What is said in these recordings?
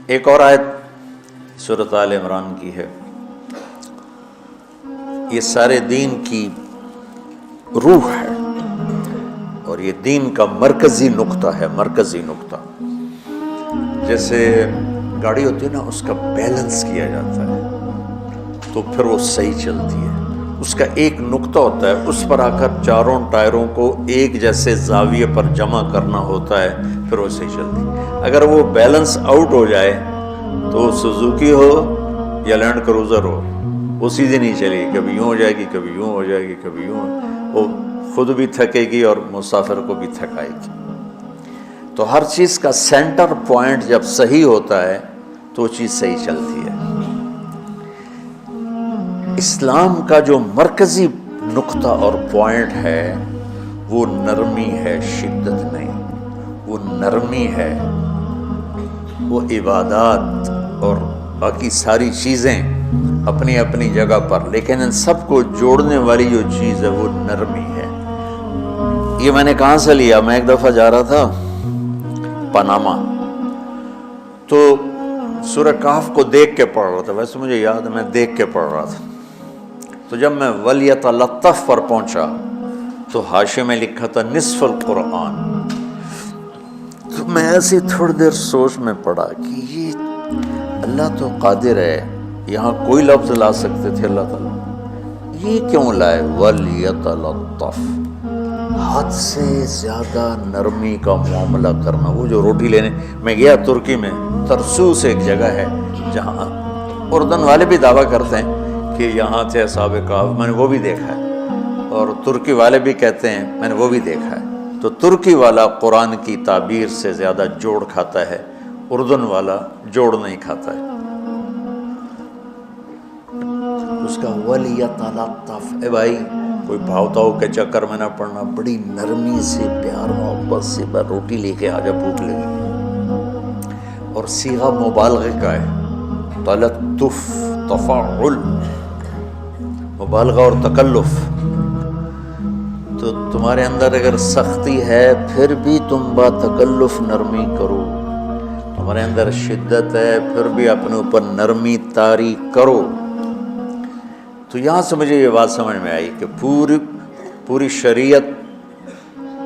ایک اور آیت سورۃ آل عمران کی ہے، یہ سارے دین کی روح ہے اور یہ دین کا مرکزی نقطہ ہے، مرکزی نقطہ۔ جیسے گاڑی ہوتی ہے نا، اس کا بیلنس کیا جاتا ہے تو پھر وہ صحیح چلتی ہے۔ اس کا ایک نقطہ ہوتا ہے، اس پر آ کر چاروں ٹائروں کو ایک جیسے زاویے پر جمع کرنا ہوتا ہے، پھر وہ صحیح چلتی ہے۔ اگر وہ بیلنس آؤٹ ہو جائے تو سوزوکی ہو یا لینڈ کروزر ہو، وہ سیدھی نہیں چلے گی، کبھی یوں ہو جائے گی، کبھی یوں ہو جائے گی، کبھی یوں، وہ خود بھی تھکے گی اور مسافر کو بھی تھکائے گی۔ تو ہر چیز کا سینٹر پوائنٹ جب صحیح ہوتا ہے تو وہ چیز صحیح چلتی ہے۔ اسلام کا جو مرکزی نقطہ اور پوائنٹ ہے وہ نرمی ہے، شدت نہیں، وہ نرمی ہے، وہ عبادات اور باقی ساری چیزیں اپنی اپنی جگہ پر، لیکن ان سب کو جوڑنے والی جو چیز ہے وہ نرمی ہے۔ یہ میں نے کہاں سے لیا؟ میں ایک دفعہ جا رہا تھا پاناما، تو سورہ کہف کو دیکھ کے پڑھ رہا تھا، ویسے مجھے یاد ہے میں دیکھ کے پڑھ رہا تھا۔ تو جب میں وَلْيَتَلَطَّفْ پر پہنچا تو حاشیے میں لکھا تھا نصف القرآن۔ تو میں ایسی تھوڑی دیر سوچ میں پڑا کہ یہ اللہ تو قادر ہے، یہاں کوئی لفظ لا سکتے تھے اللہ تعالیٰ، یہ کیوں لائے وَلْيَتَلَطَّفْ؟ حد سے زیادہ نرمی کا معاملہ کرنا۔ وہ جو روٹی لینے میں گیا ترکی میں، ترسوس ایک جگہ ہے جہاں اردن والے بھی دعویٰ کرتے ہیں کہ یہاں تھے اصحاب کہف، میں نے وہ بھی دیکھا ہے، اور ترکی والے بھی کہتے ہیں میں نے وہ بھی دیکھا ہے۔ تو ترکی والا قرآن کی تعبیر سے زیادہ جوڑ کھاتا ہے، اردن والا جوڑ نہیں کھاتا ہے۔ اس کا وَلْيَتَلَطَّفْ، اے بھائی کوئی بھاؤتاؤ کے چکر میں نہ پڑنا، بڑی نرمی سے پیار محبت سے روٹی لے کے آجا، بھوک لگی۔ اور صیغہ مبالغے کا ہے، تلطف، تفاعل، مبالغہ اور تکلف۔ تو تمہارے اندر اگر سختی ہے پھر بھی تم با تکلف نرمی کرو، تمہارے اندر شدت ہے پھر بھی اپنے اوپر نرمی طاری کرو۔ تو یہاں سے مجھے یہ بات سمجھ میں آئی کہ پوری شریعت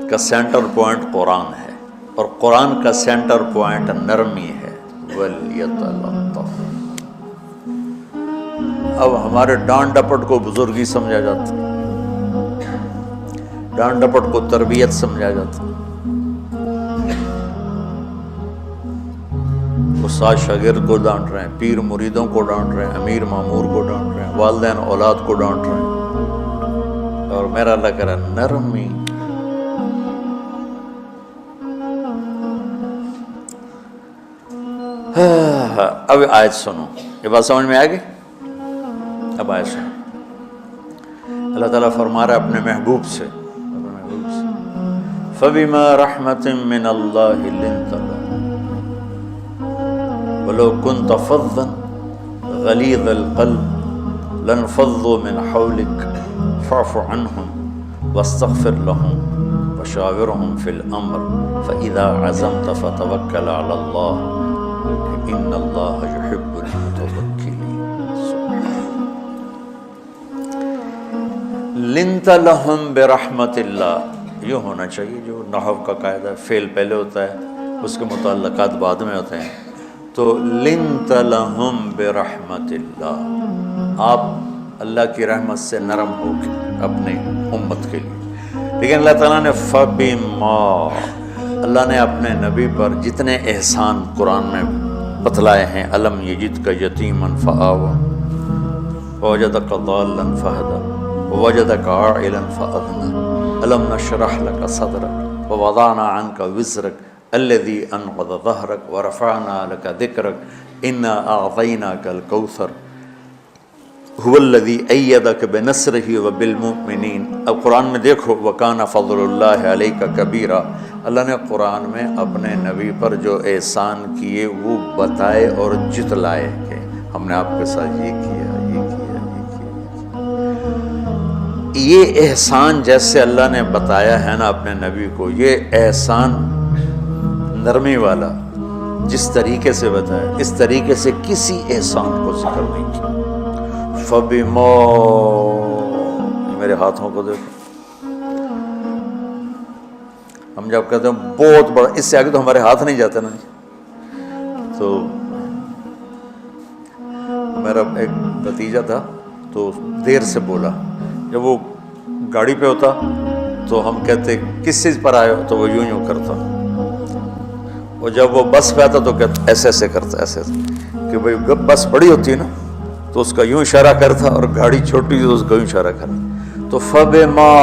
کا سینٹر پوائنٹ قرآن ہے، اور قرآن کا سینٹر پوائنٹ نرمی ہے، وَلْيَتَلَطَّفْ۔ اب ہمارے ڈانٹ ڈپٹ کو بزرگی سمجھا جاتا، ڈانٹ ڈپٹ کو تربیت سمجھا جاتا، استاد شاگرد کو ڈانٹ رہے ہیں، پیر مریدوں کو ڈانٹ رہے ہیں، امیر مامور کو ڈانٹ رہے ہیں، والدین اولاد کو ڈانٹ رہے ہیں، اور میرا اللہ کہہ رہا ہے نرمی۔ اب آیت سنو، یہ بات سمجھ میں آ گئی؟ اب آیت سنو، اللہ تعالیٰ فرما رہا ہے اپنے محبوب سے، فَبِمَا رَحْمَةٍ مِّنَ اللَّهِ لِنْتَ لَهُمْ وَلَوْ كُنْتَ فَظًّا غَلِيظَ الْقَلْبِ لَانفَضُّوا مِنْ حَوْلِكَ فَاعْفُ عَنْهُمْ وَاسْتَغْفِرْ لَهُمْ وَشَاوِرْهُمْ فِي الْأَمْرِ فَإِذَا عَزَمْتَ فَتَوَكَّلْ عَلَى اللَّهِ إِنَّ اللَّهَ يُحِبُّ الْمُتَوَكِّلِينَ۔ لِنْتَ لَهُمْ بِرَحْمَةِ اللَّهِ، یہ ہونا چاہیے جو نحو کا قاعدہ، فعل پہلے ہوتا ہے اس کے متعلقات بعد میں ہوتے ہیں۔ تو لِنْتَ لَهُمْ بِرَحْمَةِ اللَّهِ، آپ اللہ کی رحمت سے نرم ہو کے اپنے امت کے لیے، لیکن اللہ تعالیٰ نے فَبِمَا، اللہ نے اپنے نبی پر جتنے احسان قرآن میں بتلائے ہیں، أَلَمْ يَجِدْكَ يَتِيمًا فَآوَىٰ وَوَجَدَكَ ضَالًّا فَهَدَىٰ وَوَجَدَكَ عَائِلًا فَأَغْنَىٰ أَلَمْ نَشْرَحْ لَكَ صَدْرَكَ وَوَضَعْنَا عَنْكَ وِزْرَكَ الَّذِي أَنقَضَ ظَهْرَكَ وَرَفَعْنَا لَكَ ذِكْرَكَ إِنَّا أَعْطَيْنَاكَ الْكَوْثَرَ هُوَ الَّذِي أَيَّدَكَ بِنَصْرِهِ وَبِالْمُؤْمِنِينَ۔ اب قرآن میں دیکھو وَكَانَ فَضْلُ اللَّهِ عَلَيْكَ كَبِيرًا، اللہ نے قرآن میں اپنے نبی پر جو احسان کیے وہ بتائے اور جتلائے کہ ہم نے آپ کے ساتھ یہ کیا، یہ کیا، یہ کیا۔ یہ احسان جیسے اللہ نے بتایا ہے نا اپنے نبی کو، یہ احسان نرمی والا، جس طریقے سے بتایا اس طریقے سے کسی احسان کو ذکر نہیں کیا. فَبِمَا، میرے ہاتھوں کو دیکھو. ہم جب کہتے ہیں بہت بڑا، اس سے آگے تو ہمارے ہاتھ نہیں جاتے نا. تو میرا ایک بھتیجا تھا تو دیر سے بولا، جب وہ گاڑی پہ ہوتا تو ہم کہتے کس چیز پر آئے ہو، تو وہ یوں یوں کرتا، اور جب وہ بس پہ آتا تو کہتا ایسے ایسے کرتا، ایسے کہ بھائی بس بڑی ہوتی ہے نا تو اس کا یوں اشارہ کرتا، اور گاڑی چھوٹی تو اس کا یوں اشارہ کرتا. تو فَبِمَا،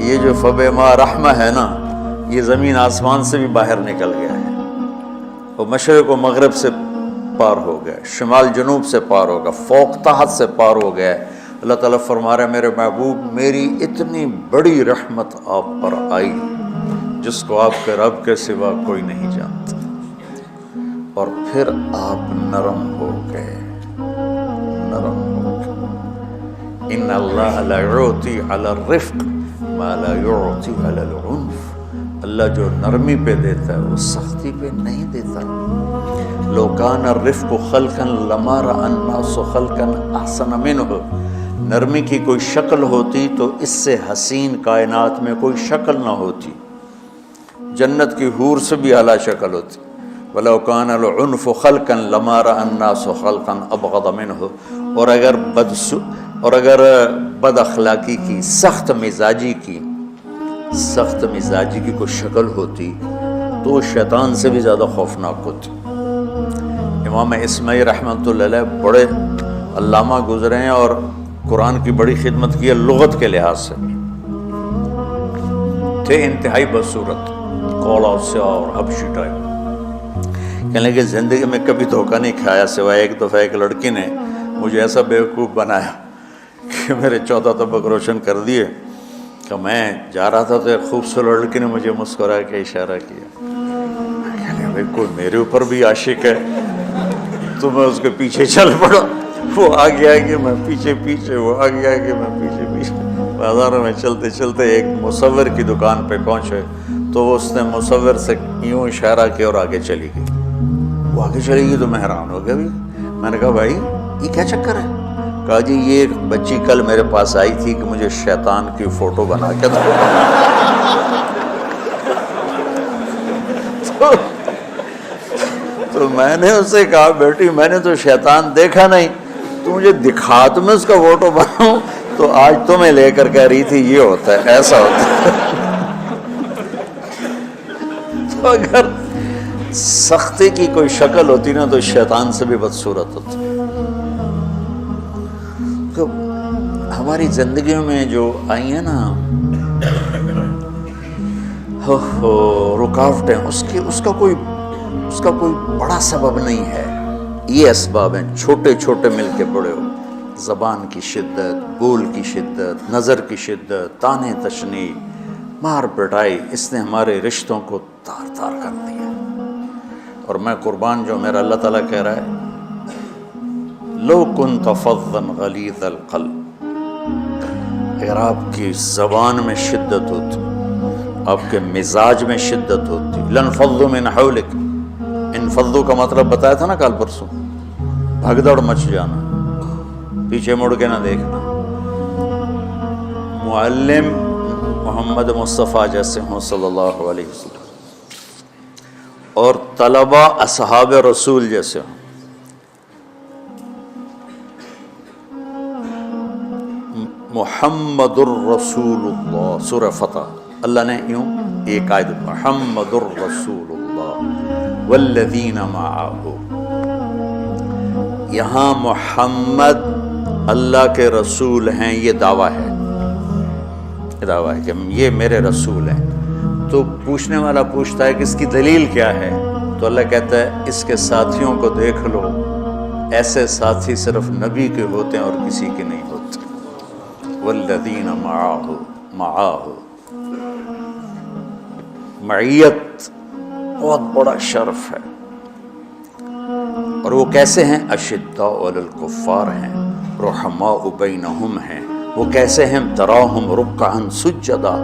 یہ جو فَبِمَا رحمہ ہے نا، یہ زمین آسمان سے بھی باہر نکل گیا ہے، اور مشرق و مغرب سے پار ہو گیا، شمال جنوب سے پار ہو گیا، فوق تحت سے پار ہو گیا. اللہ تعالیٰ فرما رہا ہے میرے محبوب میری اتنی بڑی رحمت آپ پر آئی جس کو آپ کے رب کے سوا کوئی نہیں جانتا، اور پھر آپ نرم ہو گئے، نرم ہو گئے. ان اللہ لا یعطی علی الرفق ما لا یعطی علی العنف. اللہ جو نرمی پہ دیتا ہے وہ سختی پہ نہیں دیتا. لو کان الرفق خلقا لما رأى الناس خلقا احسن منه. نرمی کی کوئی شکل ہوتی تو اس سے حسین کائنات میں کوئی شکل نہ ہوتی، جنت کی حور سے بھی اعلیٰ شکل ہوتی. وَلَوْ كَانَ الْعُنْفُ خَلْقًا لَمَا رَأَى النَّاسُ خَلْقًا أَبْغَضَ مِنْهُ. اور اگر بد اخلاقی کی، سخت مزاجی کی کوئی شکل ہوتی تو شیطان سے بھی زیادہ خوفناک ہوتی. امام اسماعیل رحمۃ اللہ علیہ بڑے علامہ گزرے ہیں اور قرآن کی بڑی خدمت کی ہے لغت کے لحاظ سے، تھے انتہائی بدصورت، کوڑا سیاہ اور حبشی ٹائپ. کہنے لگے زندگی میں کبھی دھوکہ نہیں کھایا سوائے ایک دفعہ ایک لڑکی نے مجھے ایسا بیوقوف بنایا کہ میرے 14 طبق روشن کر دیے کہ میں جا رہا تھا تو ایک خوبصورت لڑکی نے مجھے مسکرا کے اشارہ کیا. کہنے بھائی کوئی میرے اوپر بھی عاشق ہے، تو میں اس کے پیچھے چل پڑا. وہ آگے آگے میں پیچھے پیچھے، وہ آگے آگے میں پیچھے پیچھے. بازاروں میں چلتے چلتے ایک مصور کی دکان پہ پہنچے تو اس نے مصور سے یوں اشارہ کیا اور آگے چلی گئی. وہ آگے چلی گئی تو میں حیران ہو گیا. میں نے کہا بھائی یہ کیا چکر ہے؟ کہا جی یہ ایک بچی کل میرے پاس آئی تھی کہ مجھے شیطان کی فوٹو بنا کے دو. تو میں نے اسے کہا بیٹی میں نے تو شیطان دیکھا نہیں، تو مجھے دکھا تو میں اس کا فوٹو بناؤں. تو آج تمہیں لے کر کہہ رہی تھی یہ ہوتا ہے، ایسا ہوتا ہے. تو اگر سختی کی کوئی شکل ہوتی نا تو شیطان سے بھی بدصورت ہوتی. تو ہماری زندگیوں میں جو آئی ہیں نا رکاوٹیں، اس کا کوئی بڑا سبب نہیں ہے. یہ اسباب ہیں چھوٹے چھوٹے مل کے بڑے ہو. زبان کی شدت، بول کی شدت، نظر کی شدت، تانے تشنی، مار پٹائی، اس نے ہمارے رشتوں کو تار تار کر دیا. اور میں قربان جو میرا اللہ تعالیٰ کہہ رہا ہے لو كنت فظا غلیظ القلب، اگر آپ کی زبان میں شدت ہوتی، آپ کے مزاج میں شدت ہوتی، لانفضوا من حولک. انفضوا کا مطلب بتایا تھا نا کل پرسوں، بھگدڑ مچ جانا، پیچھے مڑ کے نہ دیکھنا. معلم محمد مصطفیٰ جیسے ہوں صلی اللہ علیہ وسلم، اور طلبہ اصحاب رسول جیسے ہوں. محمد الرسول اللہ، سورہ فتح اللہ نے یوں ایک آیت محمد الرسول اللہ والذین معہ. یہاں محمد اللہ کے رسول ہیں، یہ دعویٰ ہے کہ یہ میرے رسول ہیں. تو پوچھنے والا پوچھتا ہے کہ اس کی دلیل کیا ہے؟ تو اللہ کہتا ہے اس کے ساتھیوں کو دیکھ لو، ایسے ساتھی صرف نبی کے ہوتے ہیں اور کسی کے نہیں ہوتے. والذین معاہ، معیت بہت بڑا شرف ہے. اور وہ کیسے ہیں؟ اشداء علی الکفار ہیں، رحماء بینہم ہیں. وہ کیسے ہیں؟ تراہم رکعا سجدا،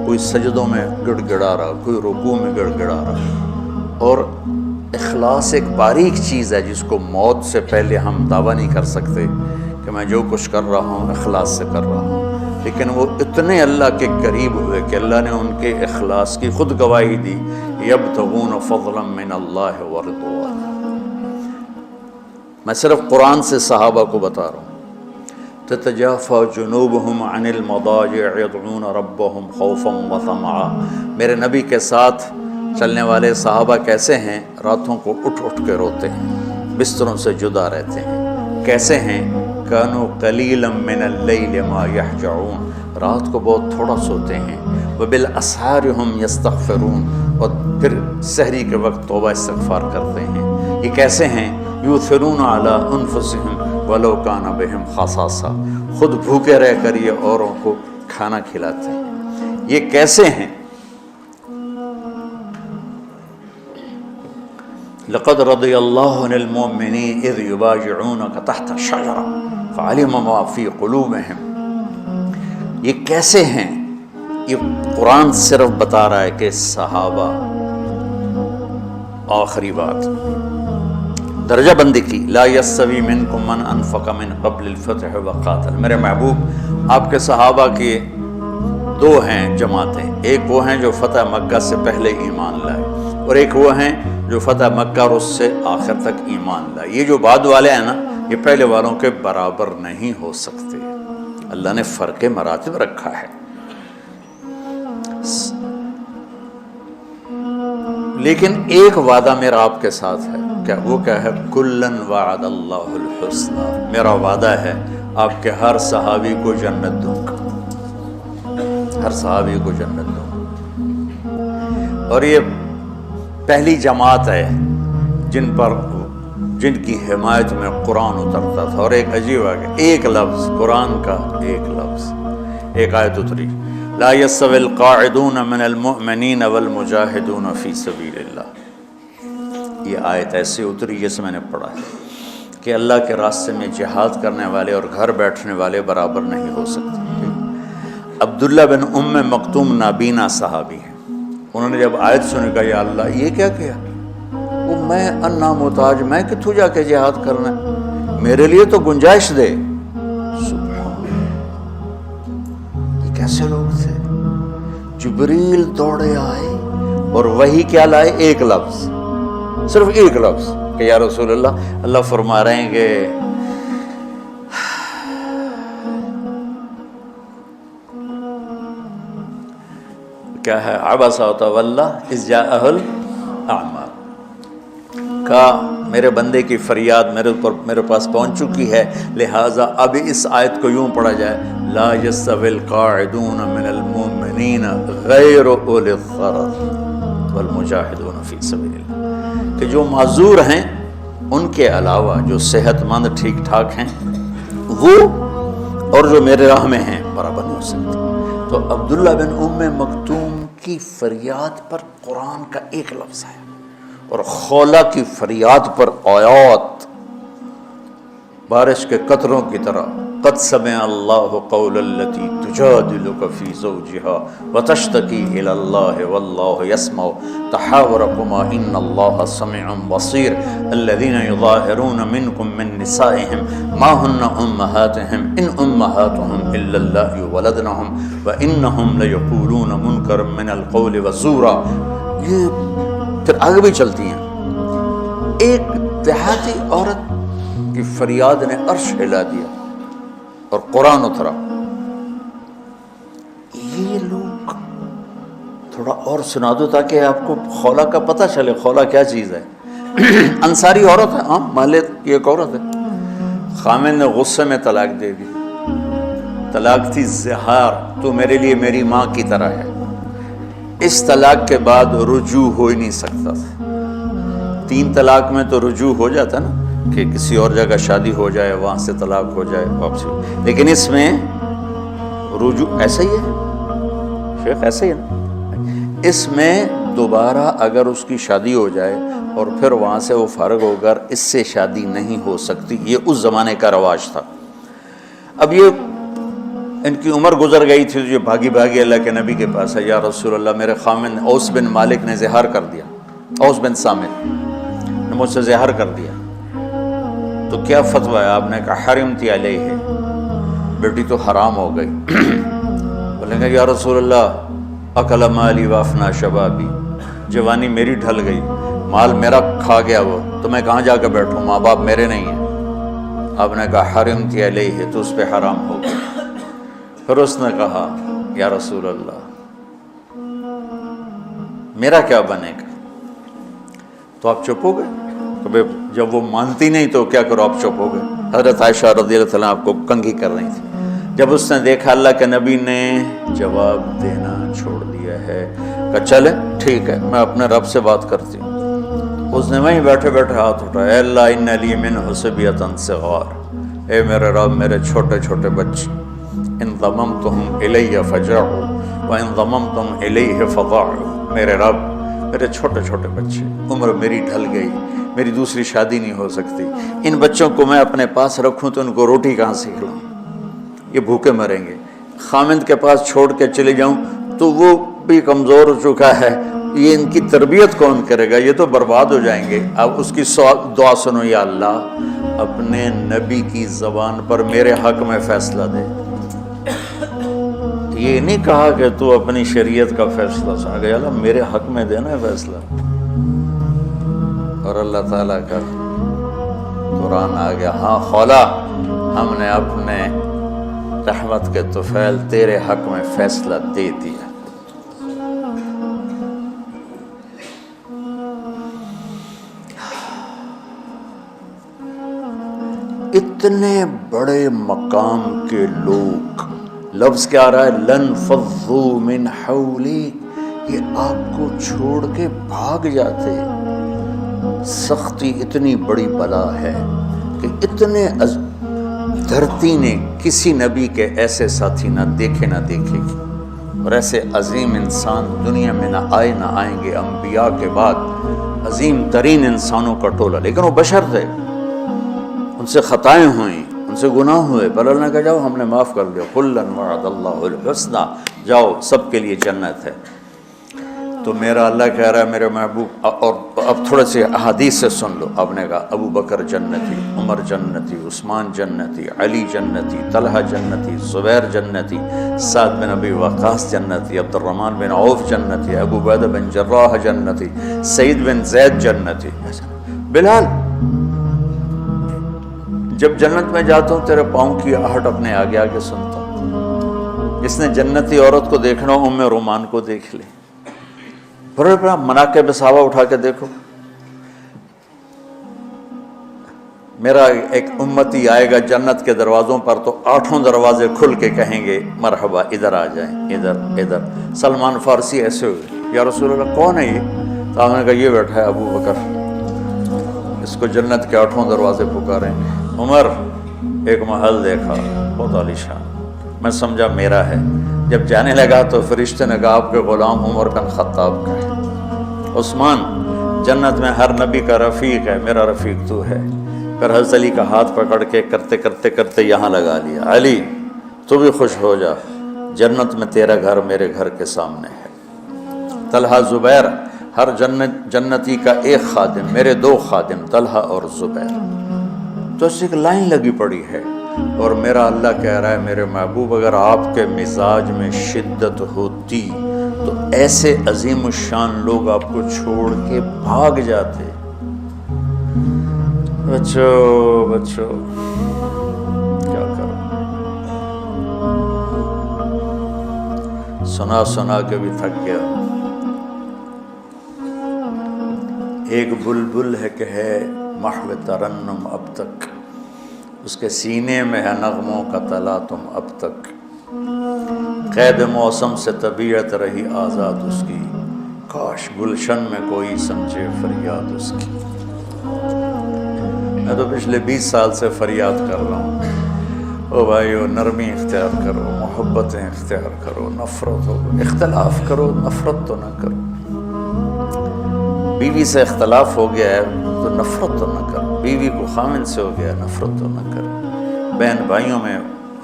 کوئی سجدوں میں گڑ گڑا رہا، کوئی رکوع میں گڑ گڑا رہا. اور اخلاص ایک باریک چیز ہے جس کو موت سے پہلے ہم دعویٰ نہیں کر سکتے کہ میں جو کچھ کر رہا ہوں اخلاص سے کر رہا ہوں، لیکن وہ اتنے اللہ کے قریب ہوئے کہ اللہ نے ان کے اخلاص کی خود گواہی دی، یبتغون فضلا من اللہ ورضوانا۔ میں صرف قرآن سے صحابہ کو بتا رہا ہوں، تتجافى جنوبهم عن المضاجع يدعون ربهم خوفا وطمعا۔ میرے نبی کے ساتھ چلنے والے صحابہ کیسے ہیں؟ راتوں کو اٹھ اٹھ کے روتے ہیں، بستروں سے جدا رہتے ہیں۔ کیسے ہیں؟ كانوا قليلا من الليل ما يهجعون، رات کو بہت تھوڑا سوتے ہیں۔ وبالاسحار هم يستغفرون، اور پھر سحری کے وقت توبہ استغفار کرتے ہیں۔ یہ کیسے ہیں؟ یؤثرون علی انفسهم ولو کان بہم خصاصہ، خود بھوکے رہ کر یہ اوروں کو کھانا کھلاتے ہیں۔ یہ کیسے ہیں؟ لقد رضی اللہ عن المؤمنین اذ یبایعونک تحت الشجرہ فعلم ما فی قلوبہم۔ یہ کیسے ہیں؟ یہ قرآن صرف بتا رہا ہے کہ صحابہ، آخری بات درجہ بندی کی، لا یستوی منکم من انفق من قبل الفتح وقاتل۔ میرے محبوب، آپ کے صحابہ کے دو ہیں جماعتیں، ایک وہ ہیں جو فتح مکہ سے پہلے ایمان لائے، اور ایک وہ ہیں جو فتح مکہ اور اس سے آخر تک ایمان لائے۔ یہ جو بعد والے ہیں نا، یہ پہلے والوں کے برابر نہیں ہو سکتے، اللہ نے فرق مراتب رکھا ہے۔ لیکن ایک وعدہ میرا آپ کے ساتھ ہے، وہ کیا ہے؟ کلن وعد اللہ الحسنى، میرا وعدہ ہے آپ کے ہر صحابی کو جنت دوں گا، ہر صحابی کو جنت دوں گا۔ اور یہ پہلی جماعت ہے جن کی حمایت میں قرآن اترتا تھا۔ اور ایک عجیب آگے ایک لفظ قرآن کا، ایک لفظ، ایک آیت اتری، لا يستوي القاعدون من المؤمنین والمجاہدون فی سبیل اللہ۔ یہ آیت ایسے اتری جیسے میں نے پڑھا ہے کہ اللہ کے راستے میں جہاد کرنے والے اور گھر بیٹھنے والے برابر نہیں ہو سکتے۔ عبداللہ بن ام مکتوم نابینا صحابی ہیں، انہوں نے جب آیت سنی کہا یا اللہ یہ کیا کیا؟ وہ میں انا محتاج، میں کتوں جا کے جہاد کرنا ہے، میرے لیے تو گنجائش دے۔ سبحان اللہ، یہ کیسے لوگ تھے؟ جبریل دوڑے آئے اور وہی کیا لائے؟ ایک لفظ، صرف ایک لفظ کہ یا رسول اللہ، اللہ فرما رہے ہیں کہ کیا ہے؟ عبس وتولی اذ جاءہ الاعمى، کہا میرے بندے کی فریاد میرے پاس پہنچ چکی ہے، لہٰذا اب اس آیت کو یوں پڑھا جائے، لا يستوي القاعدون من المؤمنین غیر اولی الضرر والمجاہدون فی سبیل اللہ، کہ جو معذور ہیں ان کے علاوہ جو صحت مند ٹھیک ٹھاک ہیں وہ، اور جو میرے راہ میں ہیں برابر نہیں ہو سکتے۔ تو عبداللہ بن ام مکتوم کی فریاد پر قرآن کا ایک لفظ ہے، اور خولہ کی فریاد پر آیات بارش کے قطروں کی طرح، قد سمع اللہ قول التی تجادلک فی زوجها وتشتکی الی اللہ واللہ یسمع تحاورکما ان اللہ سمیع بصیر الذین یظاہرون منکم من نسائهم ما ہن امہاتهم ان امہاتهم الا اللہ ولدنهم وانہم لیقولون منکرا من القول وزورا۔ یہ پھر آگے بھی چلتی ہیں۔ ایک دیہاتی عورت کی فریاد نے عرش ہلا دیا اور قرآن اترا۔ یہ لوگ تھوڑا اور سنا دو تاکہ آپ کو خولہ کا پتہ چلے، خولہ کیا چیز ہے۔ انصاری عورت ہے، ہاں مالے کی ایک عورت ہے، خامن نے غصے میں طلاق دے دی، طلاق تھی زہار، تو میرے لیے میری ماں کی طرح ہے۔ اس طلاق کے بعد رجوع ہو ہی نہیں سکتا تھا۔ 3 طلاق میں تو رجوع ہو جاتا نا، کہ کسی اور جگہ شادی ہو جائے، وہاں سے طلاق ہو جائے، واپسی ہو، لیکن اس میں رجوع ایسا ہی ہے شیخ، ایسا ہی ہے نا، اس میں دوبارہ اگر اس کی شادی ہو جائے اور پھر وہاں سے وہ فارغ ہو کر اس سے شادی نہیں ہو سکتی، یہ اس زمانے کا رواج تھا۔ اب یہ ان کی عمر گزر گئی تھی، جو بھاگی بھاگی اللہ کے نبی کے پاس ہے، یا رسول اللہ میرے خامن اوس بن مالک نے زہار کر دیا، اوس بن صامت نے مجھ سے زہر کر دیا، تو کیا فتویٰ ہے؟ آپ نے کہا حرمتی علیہ، بیٹی تو حرام ہو گئی۔ بولیں گے یا رسول اللہ اکل مالی وافنا شبابی، جوانی میری ڈھل گئی، مال میرا کھا گیا وہ، تو میں کہاں جا کے بیٹھوں، ماں باپ میرے نہیں ہیں۔ آپ نے کہا حرمتی علیہ، تو اس پہ حرام ہو گئی۔ پھر اس نے کہا یا رسول اللہ میرا کیا بنے گا؟ تو آپ چپ ہو گئے کہ بھئی جب وہ مانتی نہیں تو کیا کرو، آپ چپ ہو گئے۔ حضرت عائشہ رضی اللہ عنہا آپ کو کنگھی کر رہی تھی۔ جب اس نے دیکھا اللہ کے نبی نے جواب دینا چھوڑ دیا ہے، کہ چلے ٹھیک ہے میں اپنے رب سے بات کرتی ہوں۔ اس نے وہیں بیٹھے بیٹھے ہاتھ اٹھایا، اے اللہ ان لی منہ صبیۃ صغار، اے میرے رب میرے چھوٹے چھوٹے بچے، ان ضممتہم الی فجعوا وان ضممتم الیہ فضعوا، میرے رب میرے چھوٹے چھوٹے بچے، عمر میری ڈھل گئی، میری دوسری شادی نہیں ہو سکتی، ان بچوں کو میں اپنے پاس رکھوں تو ان کو روٹی کہاں سے کھلاؤں، یہ بھوکے مریں گے۔ خامند کے پاس چھوڑ کے چلے جاؤں تو وہ بھی کمزور ہو چکا ہے، یہ ان کی تربیت کون کرے گا، یہ تو برباد ہو جائیں گے۔ اب اس کی دعا سنو، یا اللہ اپنے نبی کی زبان پر میرے حق میں فیصلہ دے۔ یہ نہیں کہا کہ تو اپنی شریعت کا فیصلہ سن، گیا اللہ میرے حق میں دینا ہے فیصلہ۔ اور اللہ تعالیٰ کا قرآن آ گیا، ہاں خولا ہم نے اپنے رحمت کے طفیل تیرے حق میں فیصلہ دے دیا۔ اتنے بڑے مقام کے لوگ، لفظ کیا آ رہا ہے، لن فضوا من حولی، یہ آپ کو چھوڑ کے بھاگ جاتے۔ سختی اتنی بڑی بلا ہے کہ اتنے دھرتی نے کسی نبی کے ایسے ساتھی نہ دیکھے نہ دیکھے گی، اور ایسے عظیم انسان دنیا میں نہ آئیں گے انبیاء کے بعد، عظیم ترین انسانوں کا ٹولہ، لیکن وہ بشر تھے، ان سے خطائیں ہوئیں، ان سے گناہ ہوئے، پر اللہ نے کہا جاؤ ہم نے معاف کر دیا، کلا وعد اللہ الحسنی، جاؤ سب کے لیے جنت ہے۔ تو میرا اللہ کہہ رہا ہے میرے محبوب، اور اب تھوڑے سے احادیث سے سن لو۔ آپ نے کہا ابو بکر جنتی، عمر جنتی، عثمان جنتی، علی جنتی، طلحہ جنتی، زبیر جنتی، سعد بن ابی وقاص جنتی، عبد الرحمن بن عوف جنتی، ابو عبیدہ بن جراح جنتی، سعید بن زید جنتی، بلال جب جنت میں جاتا ہوں تیرے پاؤں کی آہٹ اپنے آگے آگے سنتا ہوں۔ جس نے جنتی عورت کو دیکھنا ہو ام رومان کو دیکھ لے، بڑے بڑا مناقب صحابہ اٹھا کے دیکھو۔ میرا ایک امتی آئے گا جنت کے دروازوں پر تو 8 دروازے کھل کے کہیں گے مرحبا ادھر آ جائیں، ادھر ادھر۔ سلمان فارسی ایسے ہوئے، یا رسول اللہ کون ہے یہ؟ تو آپ نے کہا یہ بیٹھا ہے ابو بکر، اس کو جنت کے 8 دروازے پکاریں۔ عمر ایک محل دیکھا بہت عالیشان، میں سمجھا میرا ہے۔ جب جانے لگا تو فرشتے نے کہا آپ کے غلام عمر بن خطاب کا ہے۔ عثمان جنت میں ہر نبی کا رفیق ہے، میرا رفیق تو ہے۔ پھر حضرت علی کا ہاتھ پکڑ کے کرتے کرتے کرتے یہاں لگا لیا، علی تو بھی خوش ہو جا، جنت میں تیرا گھر میرے گھر کے سامنے ہے۔ طلحہ زبیر، ہر جنتی کا ایک خادم، میرے 2 خادم طلحہ اور زبیر۔ تو اس ایک لائن لگی پڑی ہے، اور میرا اللہ کہہ رہا ہے میرے محبوب اگر آپ کے مزاج میں شدت ہوتی تو ایسے عظیم الشان لوگ آپ کو چھوڑ کے بھاگ جاتے۔ بچو کیا کرو، سنا سنا کے بھی تھک گیا۔ ایک بلبل ہے کہ ہے محو ترنم اب تک، اس کے سینے میں ہے نغموں کا تلاطم اب تک، قید موسم سے طبیعت رہی آزاد اس کی، کاش گلشن میں کوئی سمجھے فریاد اس کی۔ میں تو پچھلے 20 سال سے فریاد کر رہا ہوں، او بھائیو نرمی اختیار کرو، محبتیں اختیار کرو، نفرت ہو اختلاف کرو، نفرت تو نہ کرو۔ بیوی سے اختلاف ہو گیا ہے تو نفرت تو نہ کرو، بیوی کو خامن سے ہو گیا نفرت تو نہ کرو، بہن بھائیوں میں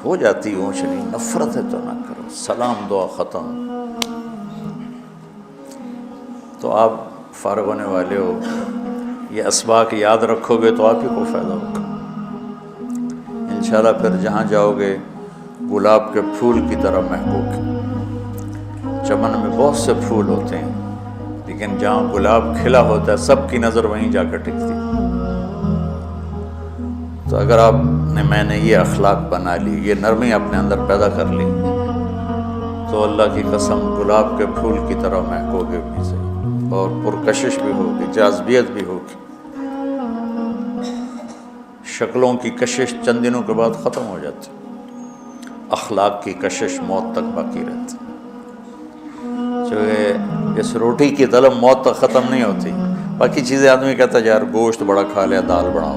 ہو جاتی اونچ نیچ، نفرت ہے تو نہ کرو، سلام دعا ختم۔ تو آپ فارغ ہونے والے ہو، یہ اسباق یاد رکھو گے تو آپ ہی کو فائدہ ہوگا انشاءاللہ۔ پھر جہاں جاؤ گے گلاب کے پھول کی طرح مہکو گے۔ چمن میں بہت سے پھول ہوتے ہیں، لیکن جہاں گلاب کھلا ہوتا ہے سب کی نظر وہیں جا کر ٹکتی ہے۔ تو اگر آپ نے، میں نے یہ اخلاق بنا لی، یہ نرمی اپنے اندر پیدا کر لی، تو اللہ کی قسم گلاب کے پھول کی طرح مہکو گے بھی صحیح، اور پرکشش بھی ہوگی، جاذبیت بھی ہوگی۔ شکلوں کی کشش چند دنوں کے بعد ختم ہو جاتی، اخلاق کی کشش موت تک باقی رہتی۔ جو اس روٹی کی طلب موت تک ختم نہیں ہوتی، باقی چیزیں آدمی کہتا ہے یار گوشت بڑا کھا لیا، دال بناؤ،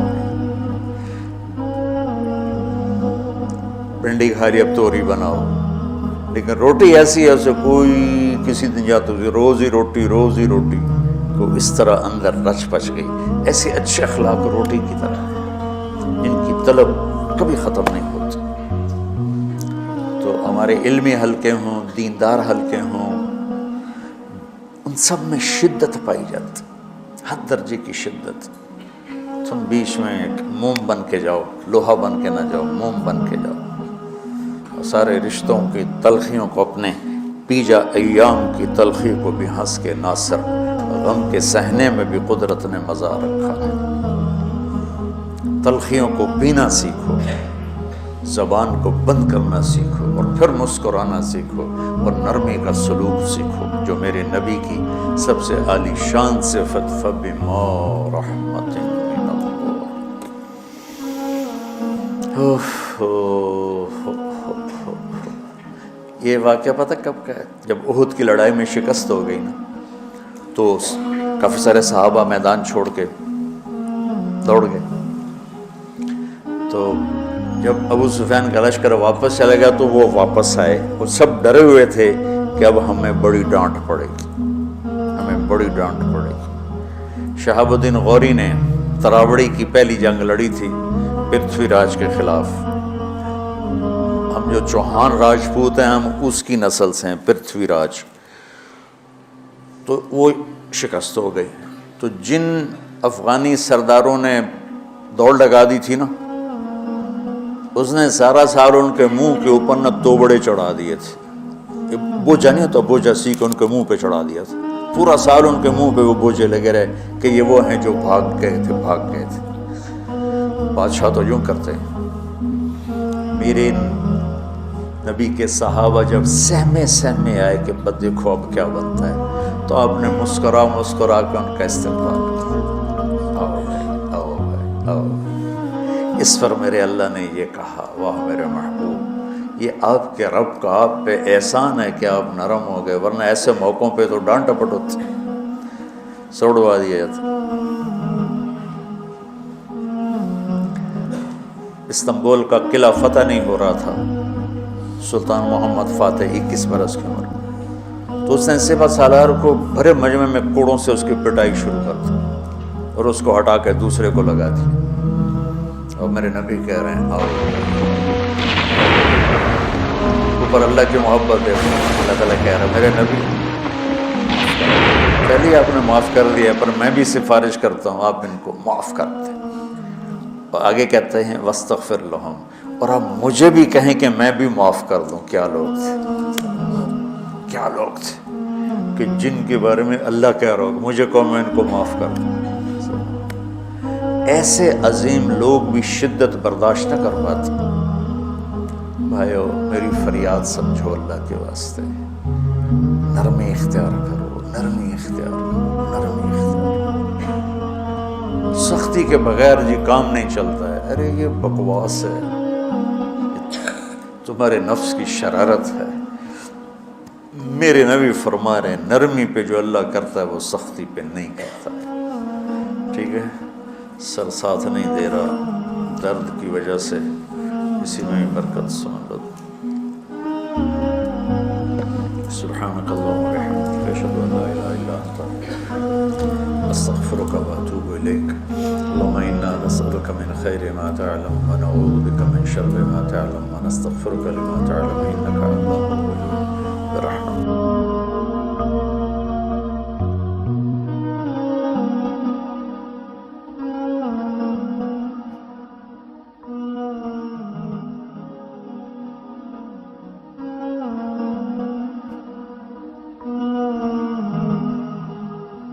بھنڈی کھا لی اب توری بناؤ، لیکن روٹی ایسی ہے اسے کوئی کسی دن جاتا ہے روز ہی روٹی، روز ہی روٹی، کو اس طرح اندر رچ پچ گئی۔ ایسے اچھے اخلاق روٹی کی طرح ہیں، ان کی طلب کبھی ختم نہیں ہوتی۔ تو ہمارے علمی حلقے ہوں، دیندار حلقے ہوں، ان سب میں شدت پائی جاتی، ہر درجے کی شدت۔ تم بیچ میں ایک موم بن کے جاؤ، لوہا بن کے نہ جاؤ، موم بن کے جاؤ، اور سارے رشتوں کی تلخیوں کو اپنے پی جا، ایام کی تلخی کو بھی ہنس کے ناصر، غم کے سہنے میں بھی قدرت نے مزہ رکھا ہے۔ تلخیوں کو پینا سیکھو، زبان کو بند کرنا سیکھو، اور پھر مسکرانا سیکھو، اور نرمی کا سلوک سیکھو، جو میرے نبی کی سب سے عالی شان صفت فَبِمَا رَحْمَةٍ مِّنَ اللَّهِ۔ یہ واقعہ پتہ کب کا ہے؟ جب احد کی لڑائی میں شکست ہو گئی نا، تو کافی سارے صحابہ میدان چھوڑ کے دوڑ گئے۔ تو جب ابو سفیان کا لشکر واپس چلا گیا تو وہ واپس آئے، وہ سب ڈرے ہوئے تھے کہ اب ہمیں بڑی ڈانٹ پڑے گی، ہمیں بڑی ڈانٹ پڑے گی۔ شہاب الدین غوری نے تراوڑی کی پہلی جنگ لڑی تھی پرتھوی راج کے خلاف۔ ہم جو چوہان راجپوت ہیں، ہم اس کی نسل سے ہیں، پرتھوی راج۔ تو وہ شکست ہو گئی۔ تو جن افغانی سرداروں نے دوڑ لگا دی تھی نا، اس نے سارا سال ان کے منہ کے اوپر نہ توبڑے چڑھا دیے تھے، بوجھا نہیں ہوتا، بوجھا سیکھ ان کے منہ پہ چڑھا دیا تھا، پورا سال ان کے منہ پہ وہ بوجھے لگے رہے کہ یہ وہ ہیں جو بھاگ گئے تھے۔ بادشاہ تو یوں کرتے ہیں۔ میرے نبی کے صحابہ جب سہمے آئے کہ بس دیکھو اب کیا بنتا ہے، تو آپ نے مسکرا کے ان کا استقبال کیا، آؤ بھائی، آؤ۔ اس پر میرے اللہ نے یہ کہا، واہ میرے محبوب، یہ آپ کے رب کا آپ پہ احسان ہے کہ آپ نرم ہو گئے، ورنہ ایسے موقعوں پہ تو ڈانٹ ڈپٹ ہوتی، سوڑوا دیا جاتا۔ استنبول کا قلعہ فتح نہیں ہو رہا تھا، سلطان محمد فاتح 21 برس کی عمر میں، تو اس نے سپہ سالار کو بھرے مجمع میں کوڑوں سے اس کی پٹائی شروع کر دی، اور اس کو ہٹا کے دوسرے کو لگا دیا۔ اور میرے نبی کہہ رہے ہیں آؤ، اوپر اللہ کی محبت ہے، اللہ تعالیٰ کہہ رہا ہے میرے نبی پہلے آپ نے معاف کر دیا، پر میں بھی سفارش کرتا ہوں آپ ان کو معاف کر دیں۔ اور آگے کہتے ہیں وَاسْتَغْفِرْ لَهُمْ، اور آپ مجھے بھی کہیں کہ میں بھی معاف کر دوں۔ کیا لوگ تھے کہ جن کے بارے میں اللہ کہہ رہا ہو مجھے کہو میں ان کو معاف کر دوں۔ ایسے عظیم لوگ بھی شدت برداشت نہ کر پاتے۔ بھائیو میری فریاد سمجھو اللہ کے واسطے، نرمی اختیار کرو، نرمی اختیار کرو، نرمی اختیار کرو۔ سختی کے بغیر جی کام نہیں چلتا ہے، ارے یہ بکواس ہے، تمہارے نفس کی شرارت ہے۔ میرے نبی فرما رہے ہیں نرمی پہ جو اللہ کرتا ہے وہ سختی پہ نہیں کرتا ہے۔ ٹھیک ہے، سر ساتھ نہیں دے رہا درد کی وجہ سے، اسی میں برکت سن لو۔ سبحانک اللہم و بحمدک، اشہد ان لا الہ الا انت، استغفرک و اتوب الیک۔ اللہم انا نسألک من خیر ما تعلم و نعوذ بک من شر ما تعلم و نستغفرک لما تعلم انک علام